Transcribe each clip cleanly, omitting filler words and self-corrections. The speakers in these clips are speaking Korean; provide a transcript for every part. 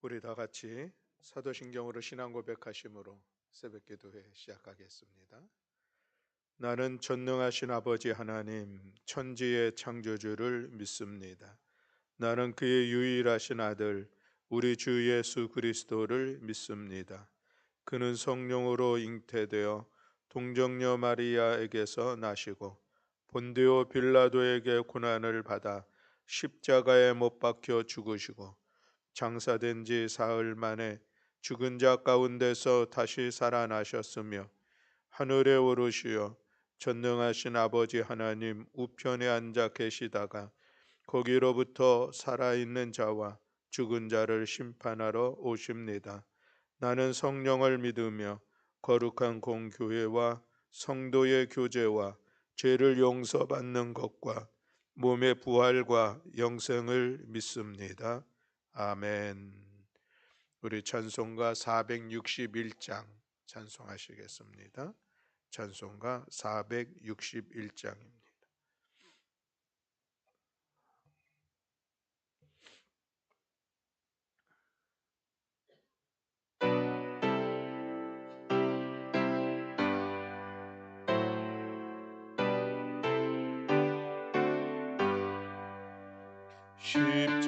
우리 다 같이 사도신경으로 신앙 고백하심으로 새벽 기도회 시작하겠습니다. 나는 전능하신 아버지 하나님 천지의 창조주를 믿습니다. 나는 그의 유일하신 아들 우리 주 예수 그리스도를 믿습니다. 그는 성령으로 잉태되어 동정녀 마리아에게서 나시고 본디오 빌라도에게 고난을 받아 십자가에 못 박혀 죽으시고 장사된 지 사흘 만에 죽은 자 가운데서 다시 살아나셨으며 하늘에 오르시어 전능하신 아버지 하나님 우편에 앉아 계시다가 거기로부터 살아있는 자와 죽은 자를 심판하러 오십니다. 나는 성령을 믿으며 거룩한 공교회와 성도의 교제와 죄를 용서받는 것과 몸의 부활과 영생을 믿습니다. 아멘. 우리 찬송가 461장 찬송하시겠습니다. 찬송가 461장입니다.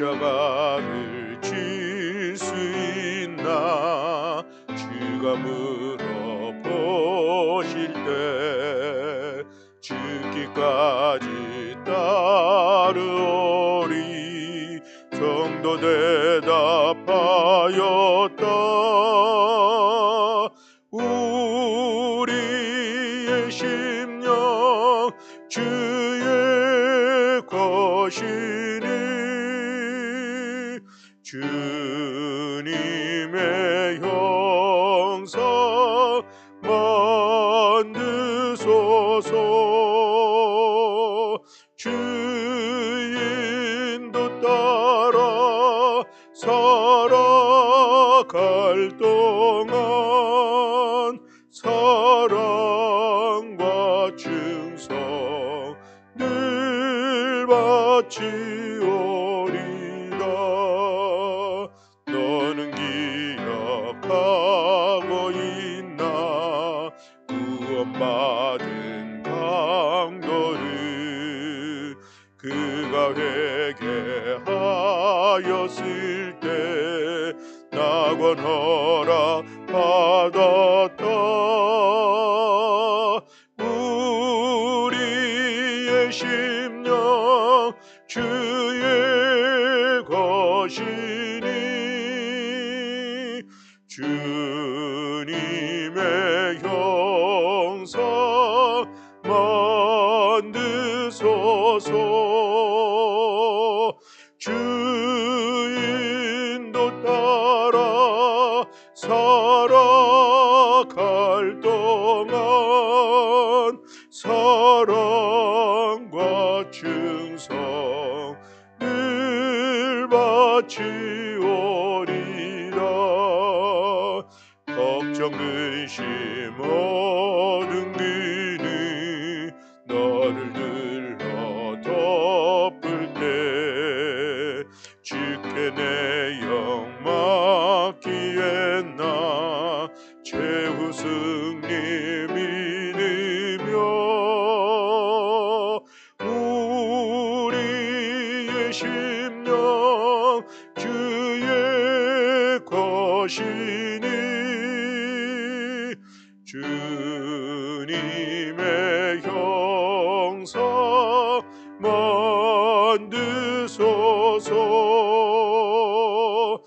십자가를 질 수 있나 주가 물어보실 때 죽기까지 따르오리. 성도 대답하였다. 우리의 심령 주의 것이니 주님의 형상 만드소서. 주인도 따라 살아갈 동안 사랑과 충성 늘 바치오리다. 너는 기억하고 있나 구원받은 강도를 그가 회개하였을 때 낙원 허락 받았다. 우리의 심령 주의 것이니 주님의 형상 만드소서. 주인도 따라 살아갈 동안 사랑과 충성 늘 바치오리라. 걱정 근심 모든 기능 너를 들러 덮을 때 주께 내 영 맡기겠나 최후 승리 믿으며 우리의 심령 주의 것이니 주님의 형상 만드소서.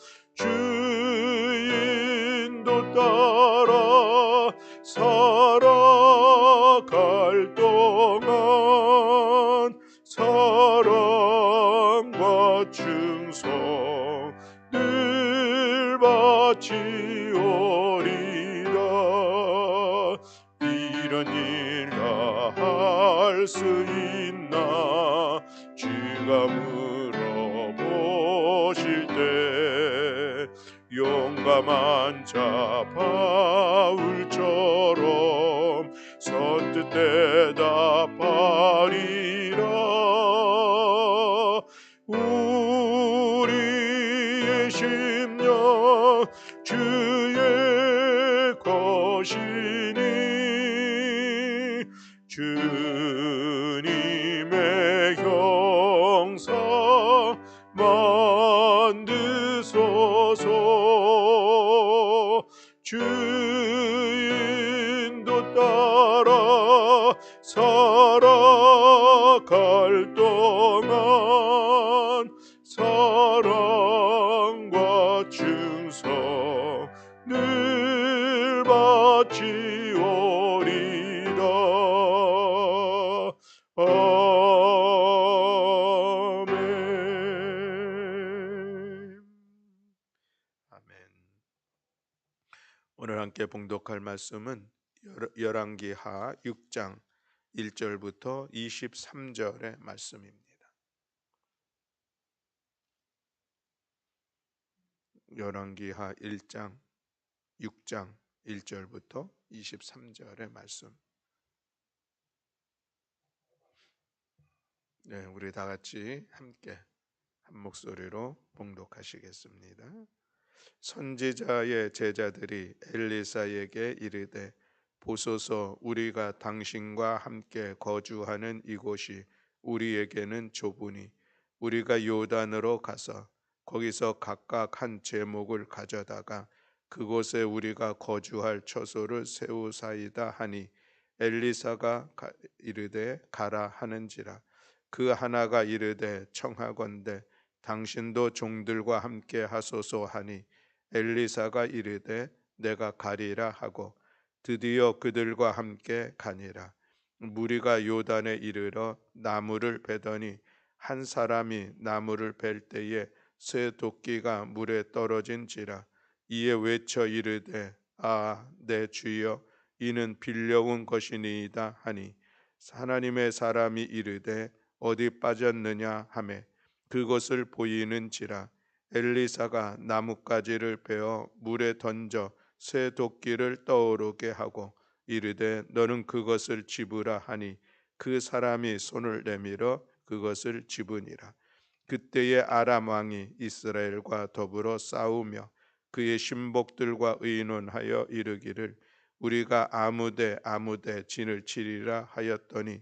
주인도 따라 살아갈 동안 사랑과 충성 늘 바치오리라. 이런 일 다 할 수 있나 주가 물어보실 때 용감한 자 바울처럼 선뜻 대답하리라. 우리의 심령 그의 것이니 주님의 형상 만드소서. 주 인도 따라 살아갈 동안 사랑과 충성 늘 바치오리다. 아멘. 아멘. 오늘 함께 봉독할 말씀은 열왕기하 6장 1절부터 23절의 말씀입니다. 열왕기하 1장 6장 1절부터 23절의 말씀. 네, 우리 다 같이 함께 한 목소리로 봉독하시겠습니다. 선지자의 제자들이 엘리사에게 이르되 보소서, 우리가 당신과 함께 거주하는 이곳이 우리에게는 좁으니 우리가 요단으로 가서 거기서 각각 한 제목을 가져다가 그곳에 우리가 거주할 처소를 세우사이다 하니 엘리사가 이르되 가라 하는지라. 그 하나가 이르되 청하건대 당신도 종들과 함께 하소서 하니 엘리사가 이르되 내가 가리라 하고 드디어 그들과 함께 가니라. 무리가 요단에 이르러 나무를 베더니 한 사람이 나무를 벨 때에 새 도끼가 물에 떨어진지라. 이에 외쳐 이르되 아 내 주여 이는 빌려온 것이니이다 하니 하나님의 사람이 이르되 어디 빠졌느냐 하매 그것을 보이는지라. 엘리사가 나뭇가지를 베어 물에 던져 새 도끼를 떠오르게 하고 이르되 너는 그것을 집으라 하니 그 사람이 손을 내밀어 그것을 집으니라. 그때에 아람 왕이 이스라엘과 더불어 싸우며 그의 신복들과 의논하여 이르기를 우리가 아무데 진을 치리라 하였더니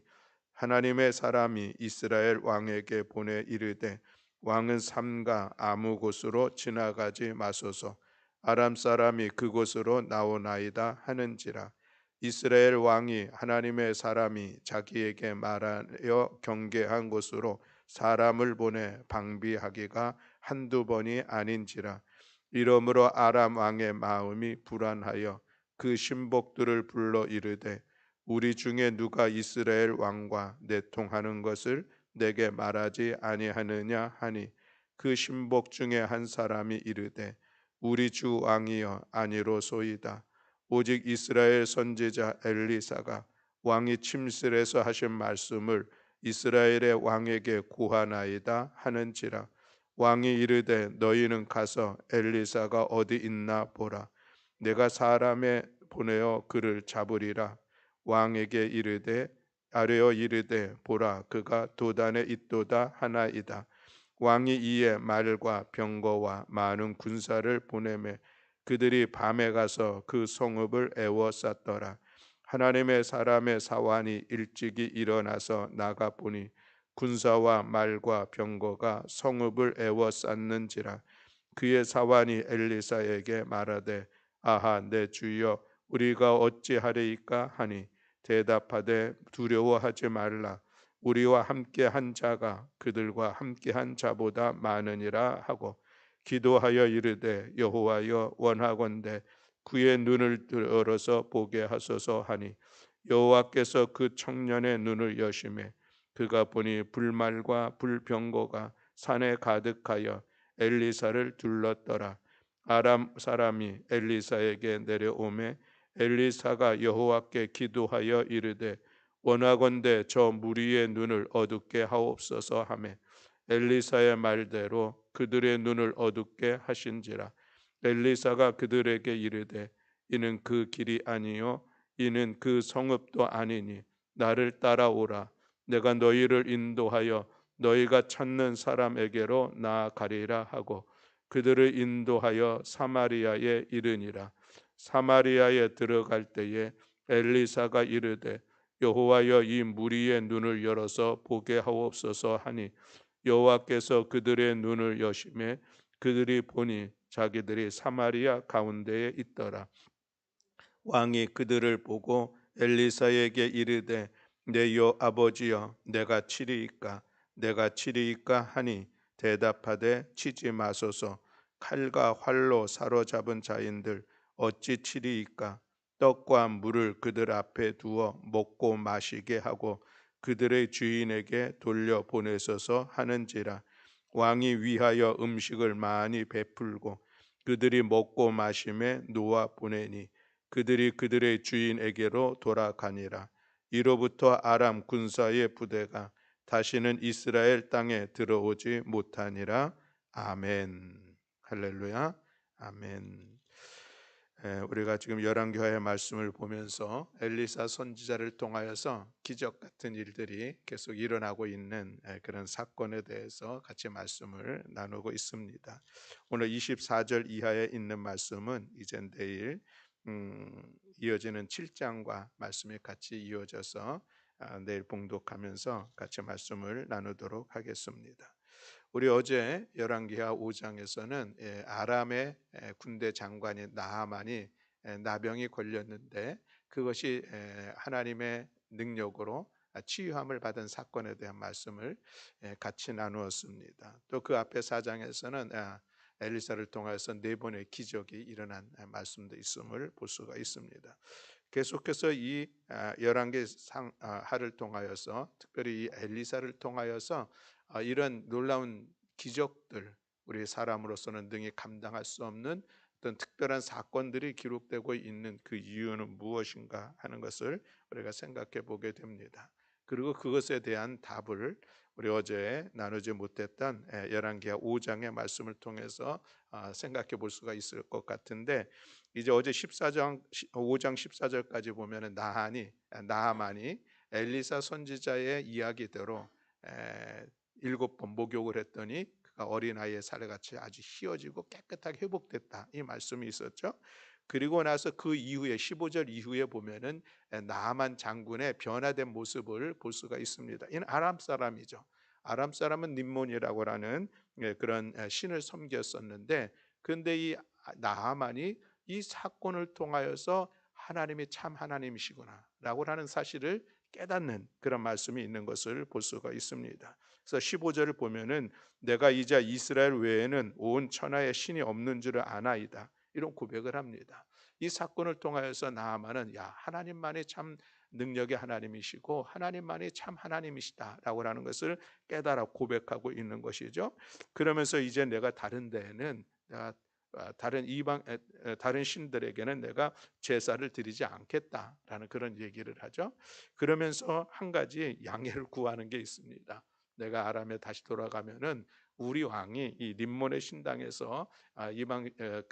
하나님의 사람이 이스라엘 왕에게 보내 이르되 왕은 삼가 아무 곳으로 지나가지 마소서. 아람 사람이 그곳으로 나오나이다 하는지라. 이스라엘 왕이 하나님의 사람이 자기에게 말하여 경계한 곳으로 사람을 보내 방비하기가 한두 번이 아닌지라. 이러므로 아람 왕의 마음이 불안하여 그 신복들을 불러 이르되 우리 중에 누가 이스라엘 왕과 내통하는 것을 내게 말하지 아니하느냐 하니 그 신복 중에 한 사람이 이르되 우리 주 왕이여 아니로소이다. 오직 이스라엘 선지자 엘리사가 왕이 침실에서 하신 말씀을 이스라엘의 왕에게 고하나이다 하는지라. 왕이 이르되 너희는 가서 엘리사가 어디 있나 보라. 내가 사람에 보내어 그를 잡으리라. 왕에게 이르되 아뢰어 이르되 보라 그가 도단에 있도다 하나이다. 왕이 이에 말과 병거와 많은 군사를 보내매 그들이 밤에 가서 그 성읍을 에워쌌더라. 하나님의 사람의 사환이 일찍이 일어나서 나가 보니 군사와 말과 병거가 성읍을 에워쌌는지라. 그의 사환이 엘리사에게 말하되 아하 내 주여 우리가 어찌하리이까 하니 대답하되 두려워하지 말라. 우리와 함께 한 자가 그들과 함께 한 자보다 많으니라 하고 기도하여 이르되 여호와여 원하건대 그의 눈을 열어서 보게 하소서 하니 여호와께서 그 청년의 눈을 여심해 그가 보니 불말과 불병거가 산에 가득하여 엘리사를 둘렀더라. 아람 사람이 엘리사에게 내려오매 엘리사가 여호와께 기도하여 이르되 원하건대 저 무리의 눈을 어둡게 하옵소서 하매 엘리사의 말대로 그들의 눈을 어둡게 하신지라. 엘리사가 그들에게 이르되 이는 그 길이 아니요 이는 그 성읍도 아니니 나를 따라오라. 내가 너희를 인도하여 너희가 찾는 사람에게로 나아가리라 하고 그들을 인도하여 사마리아에 이르니라. 사마리아에 들어갈 때에 엘리사가 이르되 여호와여 이 무리의 눈을 열어서 보게 하옵소서 하니 여호와께서 그들의 눈을 여심해 그들이 보니 자기들이 사마리아 가운데에 있더라. 왕이 그들을 보고 엘리사에게 이르되 내 여 아버지여 내가 치리이까 내가 치리이까 하니 대답하되 치지 마소서. 칼과 활로 사로잡은 자인들 어찌 치리이까. 떡과 물을 그들 앞에 두어 먹고 마시게 하고 그들의 주인에게 돌려 보내소서 하는지라. 왕이 위하여 음식을 많이 베풀고 그들이 먹고 마심에 놓아 보내니 그들이 그들의 주인에게로 돌아가니라. 이로부터 아람 군사의 부대가 다시는 이스라엘 땅에 들어오지 못하니라. 아멘. 할렐루야. 아멘. 우리가 지금 열왕기하의 말씀을 보면서 엘리사 선지자를 통하여서 기적 같은 일들이 계속 일어나고 있는 그런 사건에 대해서 같이 말씀을 나누고 있습니다. 오늘 24절 이하에 있는 말씀은 이제 내일 이어지는 7장과 말씀이 같이 이어져서 내일 봉독하면서 같이 말씀을 나누도록 하겠습니다. 우리 어제 열왕기하 5장에서는 아람의 군대 장관인 나하만이 나병이 걸렸는데 그것이 하나님의 능력으로 치유함을 받은 사건에 대한 말씀을 같이 나누었습니다. 또 그 앞에 4장에서는 엘리사를 통해서 네 번의 기적이 일어난 말씀도 있음을 볼 수가 있습니다. 계속해서 이 열왕기 하를 통하여서 특별히 이 엘리사를 통하여서 이런 놀라운 기적들, 우리 사람으로서는 능히 감당할 수 없는 어떤 특별한 사건들이 기록되고 있는 그 이유는 무엇인가 하는 것을 우리가 생각해 보게 됩니다. 그리고 그것에 대한 답을 우리 어제 나누지 못했던 열왕기하 5장의 말씀을 통해서 생각해 볼 수가 있을 것 같은데, 이제 어제 14장 5장 14절까지 보면은 나하만이 엘리사 선지자의 이야기대로 7번 목욕을 했더니 그가 어린아이의 살같이 아주 희어지고 깨끗하게 회복됐다, 이 말씀이 있었죠. 그리고 나서 그 이후에 15절 이후에 보면은 나하만 장군의 변화된 모습을 볼 수가 있습니다. 이는 아람 사람이죠. 아람 사람은 님몬이라고 하는 그런 신을 섬겼었는데, 그런데 이 나하만이 이 사건을 통하여서 하나님이 참 하나님이시구나라고 하는 사실을 깨닫는 그런 말씀이 있는 것을 볼 수가 있습니다. 그래서 15절을 보면은 내가 이제 이스라엘 외에는 온 천하에 신이 없는 줄을 아나이다, 이런 고백을 합니다. 이 사건을 통하여서 나아만은 하나님만이 참 능력의 하나님이시고 하나님만이 참 하나님이시다라고 하는 것을 깨달아 고백하고 있는 것이죠. 그러면서 이제 내가 다른 데에는 다른 다른 신들에게는 내가 제사를 드리지 않겠다라는 그런 얘기를 하죠. 그러면서 한 가지 양해를 구하는 게 있습니다. 내가 아람에 다시 돌아가면은 우리 왕이 이 림몬의 신당에서 이방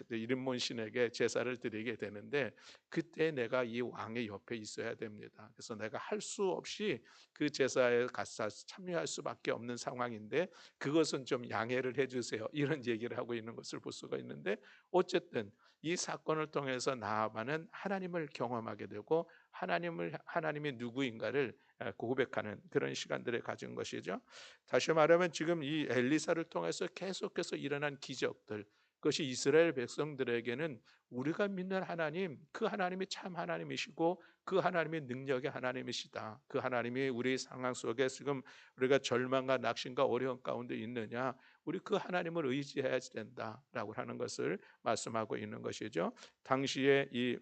림몬 신에게 제사를 드리게 되는데 그때 내가 이 왕의 옆에 있어야 됩니다. 그래서 내가 할 수 없이 그 제사에 가서 참여할 수밖에 없는 상황인데 그것은 좀 양해를 해주세요, 이런 얘기를 하고 있는 것을 볼 수가 있는데, 어쨌든 이 사건을 통해서 나아만은 하나님을 경험하게 되고 하나님이 누구인가를 고백하는 그런 시간들을 가진 것이죠. 다시 말하면 지금 이 엘리사를 통해서 계속해서 일어난 기적들, 그것이 이스라엘 백성들에게는 우리가 믿는 하나님, 그 하나님이 참 하나님이시고 그 하나님이 능력의 하나님이시다, 그 하나님이 우리 상황 속에 지금 우리가 절망과 낙심과 어려움 가운데 있느냐, 우리 그 하나님을 의지해야 된다라고 하는 것을 말씀하고 있는 것이죠. 당시에 이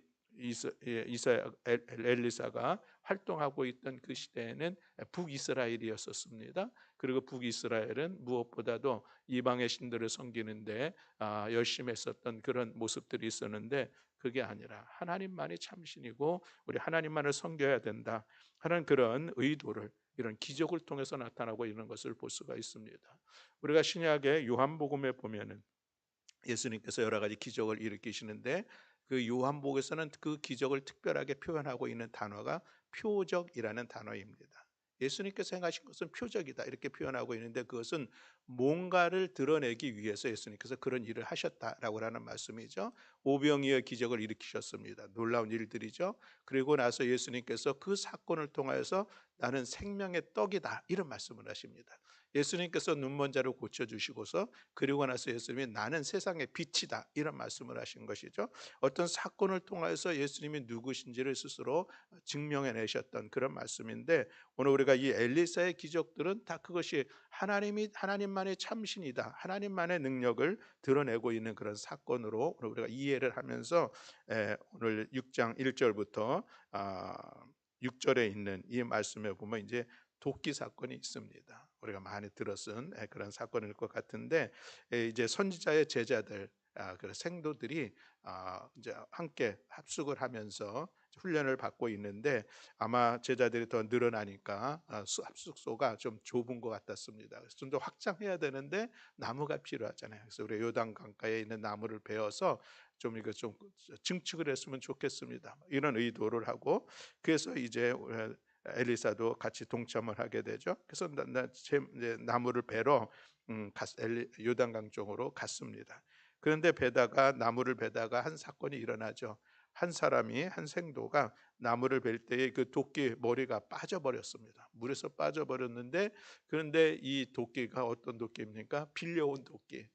엘리사가 활동하고 있던 그 시대에는 북이스라엘이었었습니다. 그리고 북이스라엘은 무엇보다도 이방의 신들을 섬기는데 열심히 했었던 그런 모습들이 있었는데, 그게 아니라 하나님만이 참신이고 우리 하나님만을 섬겨야 된다 하는 그런 의도를 이런 기적을 통해서 나타나고 있는 것을 볼 수가 있습니다. 우리가 신약의 요한복음에 보면은 예수님께서 여러 가지 기적을 일으키시는데 그 요한복음에서는 그 기적을 특별하게 표현하고 있는 단어가 표적이라는 단어입니다. 예수님께서 행하신 것은 표적이다 이렇게 표현하고 있는데 그것은 뭔가를 드러내기 위해서 예수님께서 그런 일을 하셨다라고 하는 말씀이죠. 오병이어 기적을 일으키셨습니다. 놀라운 일들이죠. 그리고 나서 예수님께서 그 사건을 통하여서 나는 생명의 떡이다 이런 말씀을 하십니다. 예수님께서 눈먼 자를 고쳐주시고서 그리고 나서 예수님이 나는 세상의 빛이다 이런 말씀을 하신 것이죠. 어떤 사건을 통하여서 예수님이 누구신지를 스스로 증명해내셨던 그런 말씀인데 오늘 우리가 이 엘리사의 기적들은 다 그것이 하나님만의 참신이다, 하나님만의 능력을 드러내고 있는 그런 사건으로 우리가 이해를 하면서 오늘 6장 1절부터 6절에 있는 이 말씀에 보면 이제 도끼 사건이 있습니다. 우리가 많이 들었은 그런 사건일 것 같은데 이제 선지자의 제자들 그 생도들이 이제 함께 합숙을 하면서 훈련을 받고 있는데 아마 제자들이 더 늘어나니까 합숙소가 좀 좁은 것 같았습니다. 그래서 좀 더 확장해야 되는데 나무가 필요하잖아요. 그래서 우리 요단 강가에 있는 나무를 베어서 좀 이거 좀 증축을 했으면 좋겠습니다. 이런 의도를 하고 그래서 이제 엘리사도 같이 동참을 하게 되죠. 그래서 이제 나무를 베러 요단강 쪽으로 갔습니다. 그런데 나무를 베다가 한 사건이 일어나죠. 한 사람이 한 생도가 나무를 벨 때에 그 도끼 머리가 빠져버렸습니다. 물에서 빠져버렸는데 그런데 이 도끼가 어떤 도끼입니까? 빌려온 도끼.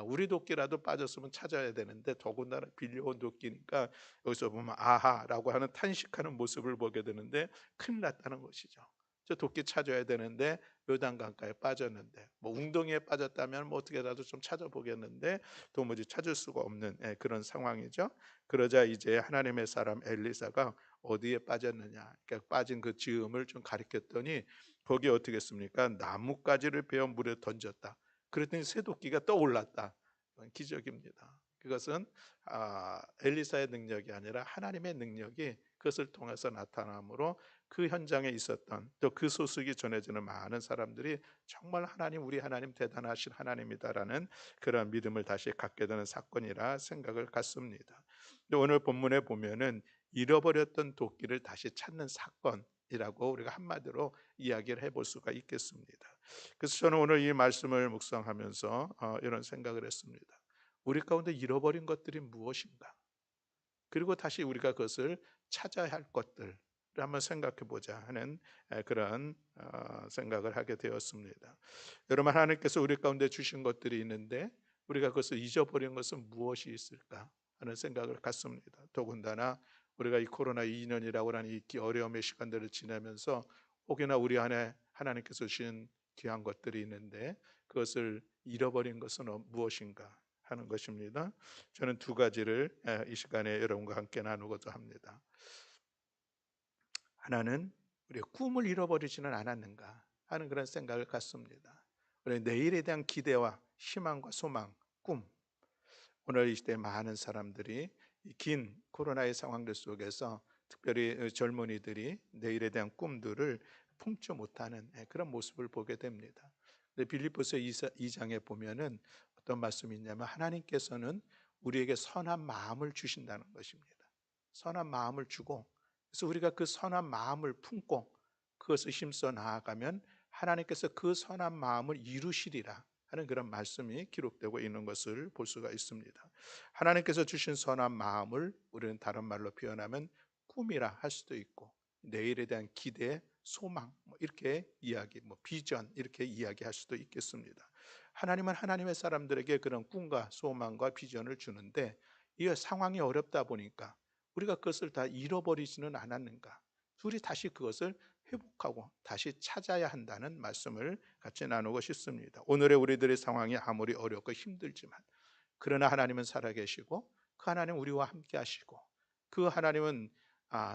우리 도끼라도 빠졌으면 찾아야 되는데 더군다나 빌려온 도끼니까 여기서 보면 아하라고 하는 탄식하는 모습을 보게 되는데 큰일 났다는 것이죠. 저 도끼 찾아야 되는데 요단강가에 빠졌는데 뭐 웅덩이에 빠졌다면 뭐 어떻게라도 좀 찾아보겠는데 도무지 찾을 수가 없는 그런 상황이죠. 그러자 이제 하나님의 사람 엘리사가 어디에 빠졌느냐, 그러니까 빠진 그 즈음을 좀 가리켰더니 거기 어떻게 했습니까? 나뭇가지를 베어 물에 던졌다. 그랬더니 새도끼가 떠올랐다. 기적입니다. 그것은 엘리사의 능력이 아니라 하나님의 능력이 그것을 통해서 나타나므로 그 현장에 있었던 또 그 소식이 전해지는 많은 사람들이 정말 우리 하나님 대단하신 하나님이다라는 그런 믿음을 다시 갖게 되는 사건이라 생각을 갖습니다. 오늘 본문에 보면은 잃어버렸던 도끼를 다시 찾는 사건이라고 우리가 한마디로 이야기를 해볼 수가 있겠습니다. 그래서 저는 오늘 이 말씀을 묵상하면서 이런 생각을 했습니다. 우리 가운데 잃어버린 것들이 무엇인가? 그리고 다시 우리가 그것을 찾아야 할 것들을 한번 생각해 보자 하는 그런 생각을 하게 되었습니다. 여러분 하나님께서 우리 가운데 주신 것들이 있는데 우리가 그것을 잊어버린 것은 무엇이 있을까 하는 생각을 갖습니다. 더군다나 우리가 이 코로나 2년이라고 하는 이 어려움의 시간들을 지나면서 혹여나 우리 안에 하나님께서 주신 귀한 것들이 있는데 그것을 잃어버린 것은 무엇인가 하는 것입니다. 저는 두 가지를 이 시간에 여러분과 함께 나누고자 합니다. 하나는 우리가 꿈을 잃어버리지는 않았는가 하는 그런 생각을 갖습니다. 우리 내일에 대한 기대와 희망과 소망, 꿈. 오늘 이 시대 많은 사람들이 긴 코로나의 상황들 속에서 특별히 젊은이들이 내일에 대한 꿈들을 품지 못하는 그런 모습을 보게 됩니다. 빌립보서 2장에 보면은 어떤 말씀이 있냐면 하나님께서는 우리에게 선한 마음을 주신다는 것입니다. 선한 마음을 주고 그래서 우리가 그 선한 마음을 품고 그것을 힘써 나아가면 하나님께서 그 선한 마음을 이루시리라 하는 그런 말씀이 기록되고 있는 것을 볼 수가 있습니다. 하나님께서 주신 선한 마음을 우리는 다른 말로 표현하면 꿈이라 할 수도 있고 내일에 대한 기대, 소망 이렇게 비전 이렇게 이야기할 수도 있겠습니다. 하나님은 하나님의 사람들에게 그런 꿈과 소망과 비전을 주는데 이 상황이 어렵다 보니까 우리가 그것을 다 잃어버리지는 않았는가? 우리 다시 그것을 회복하고 다시 찾아야 한다는 말씀을 같이 나누고 싶습니다. 오늘의 우리들의 상황이 아무리 어렵고 힘들지만 그러나 하나님은 살아계시고 그 하나님 우리와 함께 하시고 그 하나님은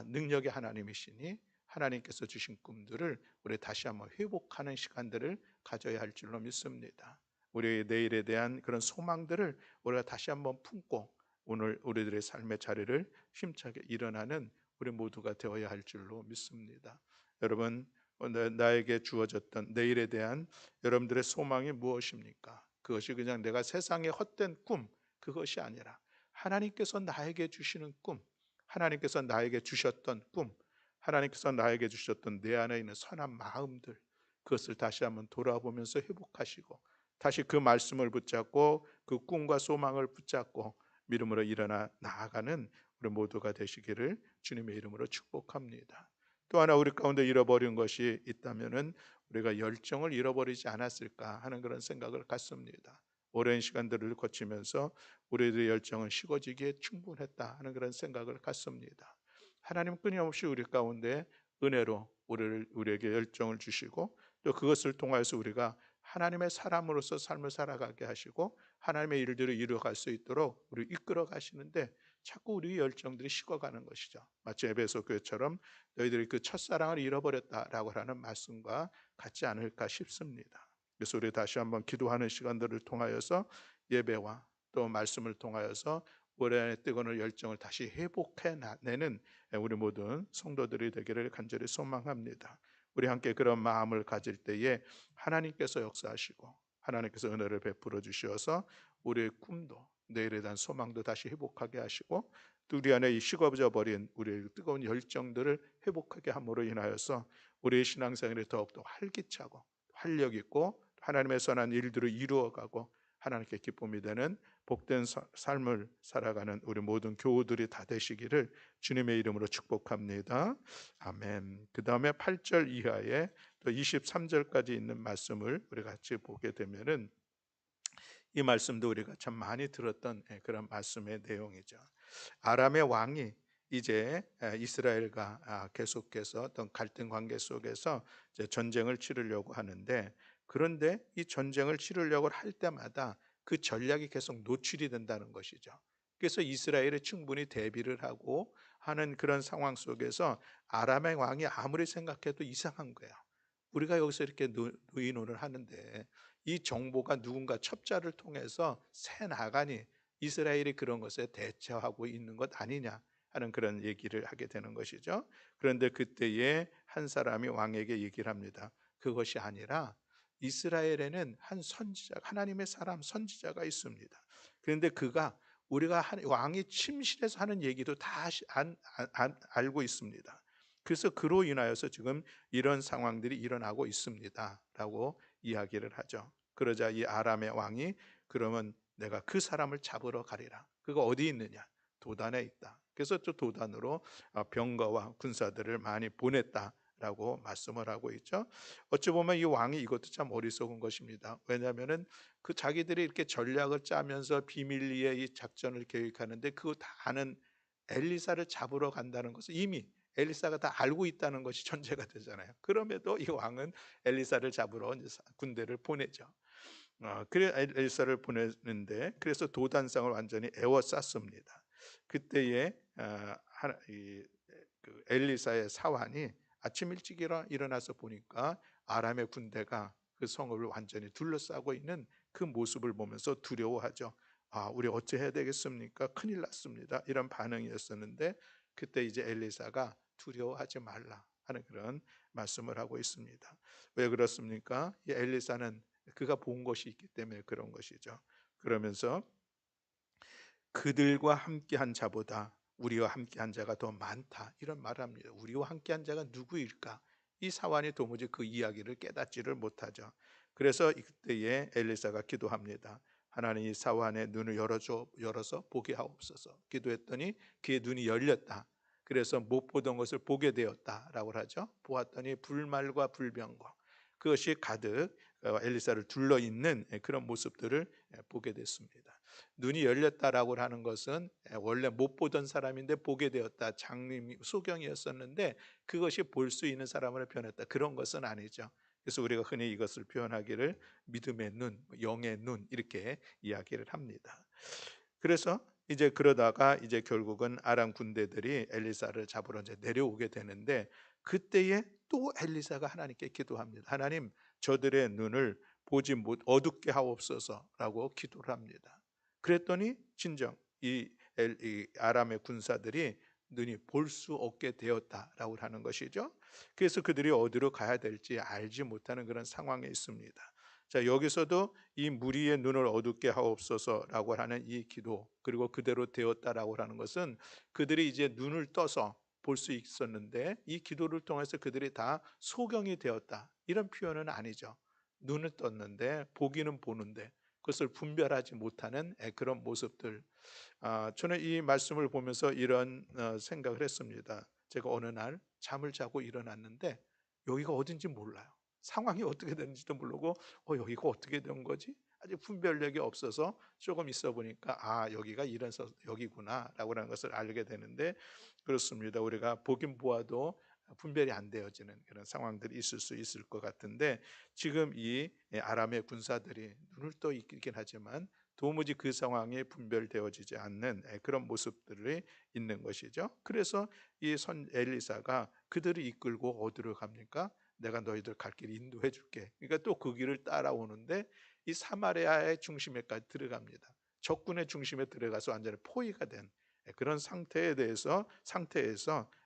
능력의 하나님이시니 하나님께서 주신 꿈들을 우리 다시 한번 회복하는 시간들을 가져야 할 줄로 믿습니다. 우리의 내일에 대한 그런 소망들을 우리가 다시 한번 품고 오늘 우리들의 삶의 자리를 힘차게 일어나는 우리 모두가 되어야 할 줄로 믿습니다. 여러분 오늘 나에게 주어졌던 내일에 대한 여러분들의 소망이 무엇입니까? 그것이 그냥 내가 세상의 헛된 꿈 그것이 아니라 하나님께서 나에게 주시는 꿈, 하나님께서 나에게 주셨던 꿈, 하나님께서 나에게 주셨던 내 안에 있는 선한 마음들, 그것을 다시 한번 돌아보면서 회복하시고 다시 그 말씀을 붙잡고 그 꿈과 소망을 붙잡고 믿음으로 일어나 나아가는 우리 모두가 되시기를 주님의 이름으로 축복합니다. 또 하나 우리 가운데 잃어버린 것이 있다면은 우리가 열정을 잃어버리지 않았을까 하는 그런 생각을 갖습니다. 오랜 시간들을 거치면서 우리들의 열정은 식어지기에 충분했다 하는 그런 생각을 갖습니다. 하나님 끊임없이 우리 가운데 은혜로 우리에게 열정을 주시고 또 그것을 통하여서 우리가 하나님의 사람으로서 삶을 살아가게 하시고 하나님의 일들을 이루어갈 수 있도록 우리 이끌어 가시는데 자꾸 우리 열정들이 식어가는 것이죠. 마치 에베소 교회처럼 너희들이 그 첫사랑을 잃어버렸다라고 하는 말씀과 같지 않을까 싶습니다. 그래서 우리 다시 한번 기도하는 시간들을 통하여서 예배와 또 말씀을 통하여서 우리 안에 뜨거운 열정을 다시 회복해내는 우리 모든 성도들이 되기를 간절히 소망합니다. 우리 함께 그런 마음을 가질 때에 하나님께서 역사하시고 하나님께서 은혜를 베풀어 주셔서 우리의 꿈도 내일에 대한 소망도 다시 회복하게 하시고 또 우리 안에 이 식어져 버린 우리의 뜨거운 열정들을 회복하게 함으로 인하여서 우리의 신앙생활이 더욱더 활기차고 활력 있고 하나님의 선한 일들을 이루어가고 하나님께 기쁨이 되는 복된 삶을 살아가는 우리 모든 교우들이 다 되시기를 주님의 이름으로 축복합니다. 아멘. 그 다음에 8절 이하에 또 23절까지 있는 말씀을 우리 같이 보게 되면은 이 말씀도 우리가 참 많이 들었던 그런 말씀의 내용이죠. 아람의 왕이 이제 이스라엘과 계속해서 어떤 갈등 관계 속에서 이제 전쟁을 치르려고 하는데 그런데 이 전쟁을 치르려고 할 때마다 그 전략이 계속 노출이 된다는 것이죠. 그래서 이스라엘이 충분히 대비를 하고 하는 그런 상황 속에서 아람의 왕이 아무리 생각해도 이상한 거예요. 우리가 여기서 이렇게 의논을 하는데 이 정보가 누군가 첩자를 통해서 새 나가니 이스라엘이 그런 것에 대처하고 있는 것 아니냐 하는 그런 얘기를 하게 되는 것이죠. 그런데 그때에 한 사람이 왕에게 얘기를 합니다. 그것이 아니라 이스라엘에는 한 선지자, 하나님의 사람 선지자가 있습니다. 그런데 그가 우리가 왕이 침실에서 하는 얘기도 다 알고 있습니다. 그래서 그로 인하여서 지금 이런 상황들이 일어나고 있습니다라고 이야기를 하죠. 그러자 이 아람의 왕이 그러면 내가 그 사람을 잡으러 가리라. 그가 어디 있느냐? 도단에 있다. 그래서 또 도단으로 병거와 군사들을 많이 보냈다라고 말씀을 하고 있죠. 어찌 보면 이 왕이 이것도 참 어리석은 것입니다. 왜냐하면은 그 자기들이 이렇게 전략을 짜면서 비밀리에 이 작전을 계획하는데 그거 다 아는 엘리사를 잡으러 간다는 것은 이미 엘리사가 다 알고 있다는 것이 전제가 되잖아요. 그럼에도 이 왕은 엘리사를 잡으러 군대를 보내죠. 그래 엘사를 보내는데 그래서 도단상을 완전히 에워쌌습니다. 그때에 그 엘리사의 사환이 아침 일찍 일어나서 보니까 아람의 군대가 그 성읍을 완전히 둘러싸고 있는 그 모습을 보면서 두려워하죠. 우리 어찌 해야 되겠습니까? 큰일 났습니다. 이런 반응이었었는데 그때 이제 엘리사가 두려워하지 말라 하는 그런 말씀을 하고 있습니다. 왜 그렇습니까? 이 엘리사는 그가 본 것이 있기 때문에 그런 것이죠. 그러면서 그들과 함께한 자보다 우리와 함께한 자가 더 많다 이런 말을 합니다. 우리와 함께한 자가 누구일까? 이 사환이 도무지 그 이야기를 깨닫지를 못하죠. 그래서 이때에 엘리사가 기도합니다. 하나님 이 사환의 눈을 열어서 보게 하옵소서. 기도했더니 그의 눈이 열렸다. 그래서 못 보던 것을 보게 되었다라고 하죠. 보았더니 불말과 불병거 그것이 가득 엘리사를 둘러 있는 그런 모습들을 보게 됐습니다. 눈이 열렸다라고 하는 것은 원래 못 보던 사람인데 보게 되었다. 장님 소경이었었는데 그것이 볼 수 있는 사람으로 변했다. 그런 것은 아니죠. 그래서 우리가 흔히 이것을 표현하기를 믿음의 눈, 영의 눈 이렇게 이야기를 합니다. 그래서 이제 그러다가 이제 결국은 아람 군대들이 엘리사를 잡으러 이제 내려오게 되는데 그때에 또 엘리사가 하나님께 기도합니다. 하나님 저들의 눈을 보지 못 어둡게 하옵소서라고 기도를 합니다. 그랬더니 진정 이 아람의 군사들이 눈이 볼 수 없게 되었다라고 하는 것이죠. 그래서 그들이 어디로 가야 될지 알지 못하는 그런 상황에 있습니다. 자, 여기서도 이 무리의 눈을 어둡게 하옵소서라고 하는 이 기도 그리고 그대로 되었다라고 하는 것은 그들이 이제 눈을 떠서 볼 수 있었는데 이 기도를 통해서 그들이 다 소경이 되었다, 이런 표현은 아니죠. 눈을 떴는데 보기는 보는데 그것을 분별하지 못하는 그런 모습들. 저는 이 말씀을 보면서 이런 생각을 했습니다. 제가 어느 날 잠을 자고 일어났는데 여기가 어딘지 몰라요. 상황이 어떻게 되는지도 모르고 여기가 어떻게 된 거지? 아직 분별력이 없어서 조금 있어 보니까 여기가 이래서 여기구나라고 하는 것을 알게 되는데, 그렇습니다. 우리가 보긴 보아도 분별이 안 되어지는 그런 상황들이 있을 수 있을 것 같은데, 지금 이 아람의 군사들이 눈을 떠 있긴 하지만 도무지 그 상황이 분별되어지지 않는 그런 모습들이 있는 것이죠. 그래서 이 선 엘리사가 그들을 이끌고 어디로 갑니까? 내가 너희들 갈 길 인도해 줄게. 그러니까 또 그 길을 따라오는데 이 사마리아의 중심에까지 들어갑니다. 적군의 중심에 들어가서 완전히 포위가 된 그런 상태에서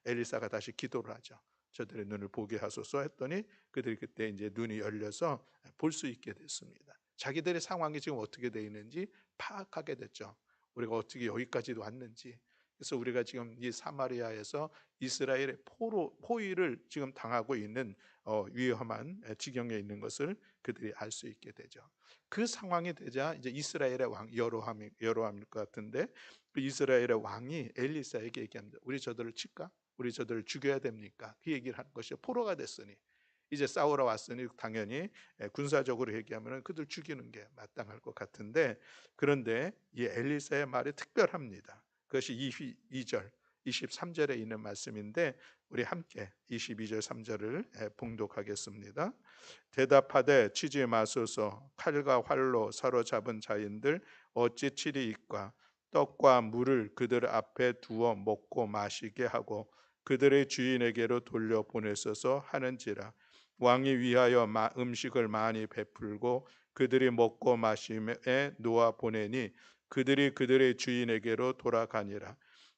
엘리사가 다시 기도를 하죠. 저들의 눈을 보게 하소서 했더니 그들이 그때 이제 눈이 열려서 볼 수 있게 됐습니다. 자기들의 상황이 지금 어떻게 되어 있는지 파악하게 됐죠. 우리가 어떻게 여기까지 왔는지. 그래서 우리가 지금 이 사마리아에서 이스라엘의 포위를 지금 당하고 있는 위험한 지경에 있는 것을 그들이 알 수 있게 되죠. 그 상황이 되자 이제 이스라엘의 왕 여로함일 것 같은데, 그 이스라엘의 왕이 엘리사에게 얘기합니다. 우리 저들을 칠까? 우리 저들을 죽여야 됩니까? 그 얘기를 하는 것이 포로가 됐으니 이제 싸우러 왔으니 당연히 군사적으로 얘기하면 그들 죽이는 게 마땅할 것 같은데, 그런데 이 엘리사의 말이 특별합니다. 그것이 22절 23절에 있는 말씀인데 우리 함께 22절 3절을 봉독하겠습니다. 대답하되 치지 마소서. 칼과 활로 사로잡은 자인들 어찌 치리이까. 떡과 물을 그들 앞에 두어 먹고 마시게 하고 그들의 주인에게로 돌려보내소서 하는지라. 왕이 위하여 음식을 많이 베풀고 그들이 먹고 마심에 놓아 보내니 그들이 그들의 주인에게로 돌아가니라.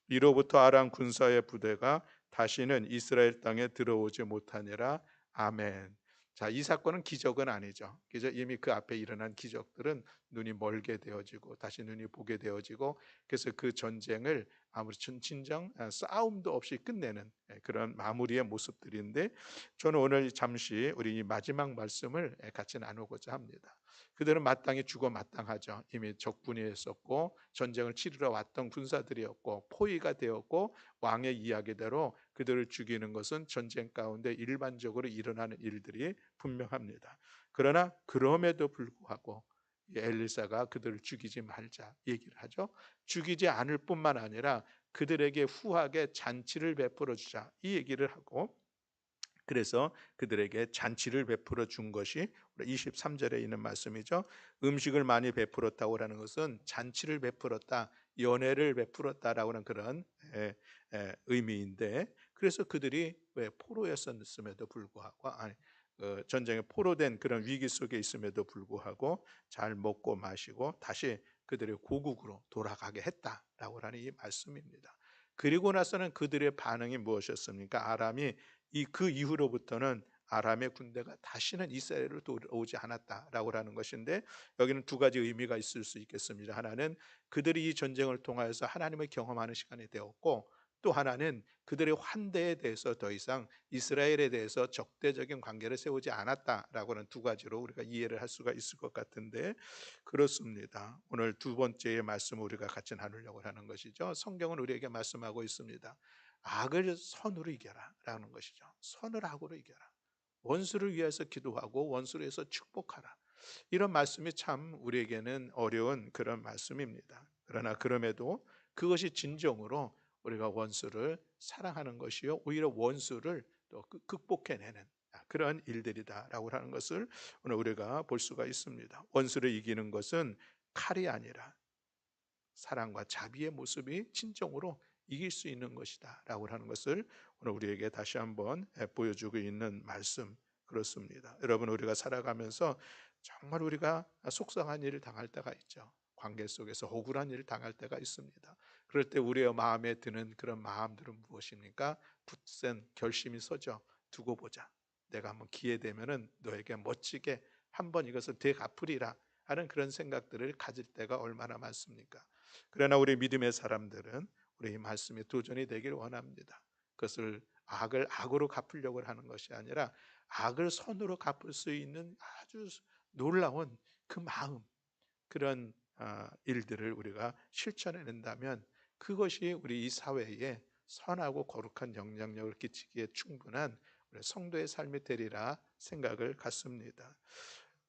이로부터 아람 군사의 부대가 다시는 이스라엘 땅에 들어오지 못하니라. 아멘. 자, 이 사건은 기적은 아니죠. 이미 그 앞에 일어난 기적들은 눈이 멀게 되어지고 다시 눈이 보게 되어지고, 그래서 그 전쟁을 아무리 진정 싸움도 없이 끝내는 그런 마무리의 모습들인데, 저는 오늘 잠시 우리 이 마지막 말씀을 같이 나누고자 합니다. 그들은 마땅히 죽어 마땅하죠. 이미 적군이 했었고 전쟁을 치르러 왔던 군사들이었고 포위가 되었고 왕의 이야기대로 그들을 죽이는 것은 전쟁 가운데 일반적으로 일어나는 일들이 분명합니다. 그러나 그럼에도 불구하고 엘리사가 그들을 죽이지 말자 얘기를 하죠. 죽이지 않을 뿐만 아니라 그들에게 후하게 잔치를 베풀어 주자 이 얘기를 하고, 그래서 그들에게 잔치를 베풀어 준 것이 23절에 있는 말씀이죠. 음식을 많이 베풀었다고 하는 것은 잔치를 베풀었다, 연회를 베풀었다라고 하는 그런 의미인데, 그래서 그들이 왜 포로였음에도 불구하고 전쟁에 포로된 그런 위기 속에 있음에도 불구하고 잘 먹고 마시고 다시 그들의 고국으로 돌아가게 했다라고 하는 이 말씀입니다. 그리고 나서는 그들의 반응이 무엇이었습니까? 아람이 그 이후로부터는 아람의 군대가 다시는 이스라엘로 돌아오지 않았다라고 하는 것인데, 여기는 두 가지 의미가 있을 수 있겠습니다. 하나는 그들이 이 전쟁을 통하여서 하나님을 경험하는 시간이 되었고, 또 하나는 그들의 환대에 대해서 더 이상 이스라엘에 대해서 적대적인 관계를 세우지 않았다라고 하는 두 가지로 우리가 이해를 할 수가 있을 것 같은데, 그렇습니다. 오늘 두 번째의 말씀을 우리가 같이 나누려고 하는 것이죠. 성경은 우리에게 말씀하고 있습니다. 악을 선으로 이겨라 라는 것이죠. 선을 악으로 이겨라. 원수를 위해서 기도하고 원수를 위해서 축복하라. 이런 말씀이 참 우리에게는 어려운 그런 말씀입니다. 그러나 그럼에도 그것이 진정으로 우리가 원수를 사랑하는 것이요 오히려 원수를 또 극복해내는 그런 일들이다라고 하는 것을 오늘 우리가 볼 수가 있습니다. 원수를 이기는 것은 칼이 아니라 사랑과 자비의 모습이 진정으로 이길 수 있는 것이다 라고 하는 것을 오늘 우리에게 다시 한번 보여주고 있는 말씀. 그렇습니다. 여러분, 우리가 살아가면서 정말 우리가 속상한 일을 당할 때가 있죠. 관계 속에서 억울한 일을 당할 때가 있습니다. 그럴 때 우리의 마음에 드는 그런 마음들은 무엇입니까? 굳센 결심이 서죠. 두고 보자. 내가 한번 기회 되면은 너에게 멋지게 한번 이것을 되갚으리라 하는 그런 생각들을 가질 때가 얼마나 많습니까? 그러나 우리 믿음의 사람들은 우리 이 말씀이 도전이 되길 원합니다. 그것을 악을 악으로 갚으려고 하는 것이 아니라 악을 선으로 갚을 수 있는 아주 놀라운 그 마음, 그런 일들을 우리가 실천해낸다면 그것이 우리 이 사회에 선하고 거룩한 영향력을 끼치기에 충분한 우리 성도의 삶이 되리라 생각을 갖습니다.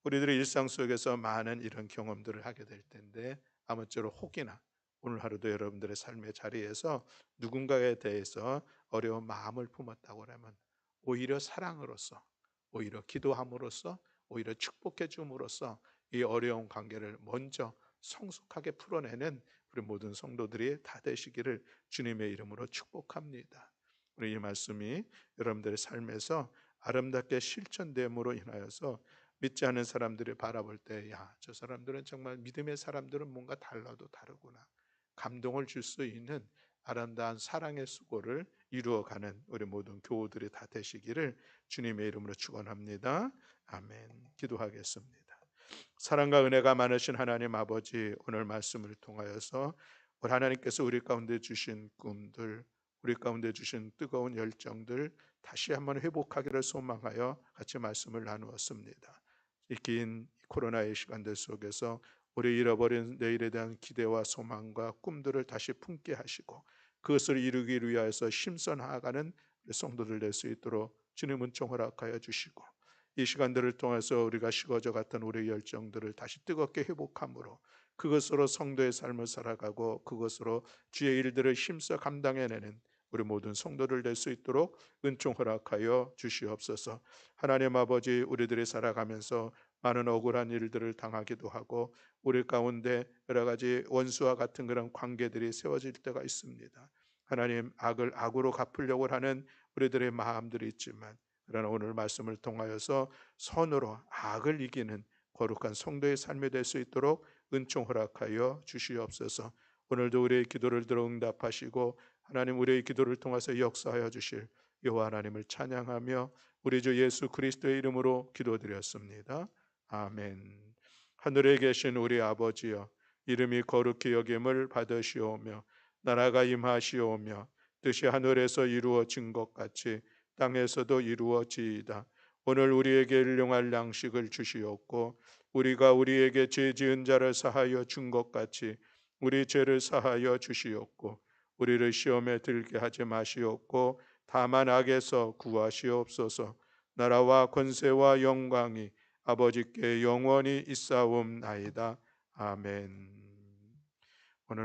우리들의 일상 속에서 많은 이런 경험들을 하게 될 텐데 아무쪼록 혹이나 오늘 하루도 여러분들의 삶의 자리에서 누군가에 대해서 어려운 마음을 품었다고 하면 오히려 사랑으로서, 오히려 기도함으로써, 오히려 축복해 줌으로써 이 어려운 관계를 먼저 성숙하게 풀어내는 우리 모든 성도들이 다 되시기를 주님의 이름으로 축복합니다. 우리 이 말씀이 여러분들의 삶에서 아름답게 실천됨으로 인하여서 믿지 않는 사람들이 바라볼 때, 야, 저 사람들은 정말 믿음의 사람들은 뭔가 달라도 다르구나, 감동을 줄 수 있는 아름다운 사랑의 수고를 이루어가는 우리 모든 교우들이 다 되시기를 주님의 이름으로 축원합니다. 아멘. 기도하겠습니다. 사랑과 은혜가 많으신 하나님 아버지, 오늘 말씀을 통하여서 우리 하나님께서 우리 가운데 주신 꿈들, 우리 가운데 주신 뜨거운 열정들 다시 한번 회복하기를 소망하여 같이 말씀을 나누었습니다. 이 긴 코로나의 시간들 속에서 우리 잃어버린 내일에 대한 기대와 소망과 꿈들을 다시 품게 하시고 그것을 이루기 위하여서 힘써 나아가는 성도들 될 수 있도록 주님 은총 허락하여 주시고, 이 시간들을 통해서 우리가 식어져 갔던 우리의 열정들을 다시 뜨겁게 회복함으로 그것으로 성도의 삶을 살아가고 그것으로 주의 일들을 힘써 감당해내는 우리 모든 성도들 될 수 있도록 은총 허락하여 주시옵소서. 하나님 아버지, 우리들이 살아가면서 많은 억울한 일들을 당하기도 하고 우리 가운데 여러 가지 원수와 같은 그런 관계들이 세워질 때가 있습니다. 하나님, 악을 악으로 갚으려고 하는 우리들의 마음들이 있지만, 그러나 오늘 말씀을 통하여서 선으로 악을 이기는 거룩한 성도의 삶이 될 수 있도록 은총 허락하여 주시옵소서. 오늘도 우리의 기도를 들어 응답하시고 하나님, 우리의 기도를 통해서 역사하여 주실 여호와 하나님을 찬양하며 우리 주 예수 그리스도의 이름으로 기도드렸습니다. 아멘. 하늘에 계신 우리 아버지여, 이름이 거룩히 여김을 받으시오며 나라가 임하시오며 뜻이 하늘에서 이루어진 것 같이 땅에서도 이루어지이다. 오늘 우리에게 일용할 양식을 주시옵고 우리가 우리에게 죄 지은 자를 사하여 준 것 같이 우리 죄를 사하여 주시옵고 우리를 시험에 들게 하지 마시옵고 다만 악에서 구하시옵소서. 나라와 권세와 영광이 아버지께 영원히 있사옵나이다. 아멘. 오늘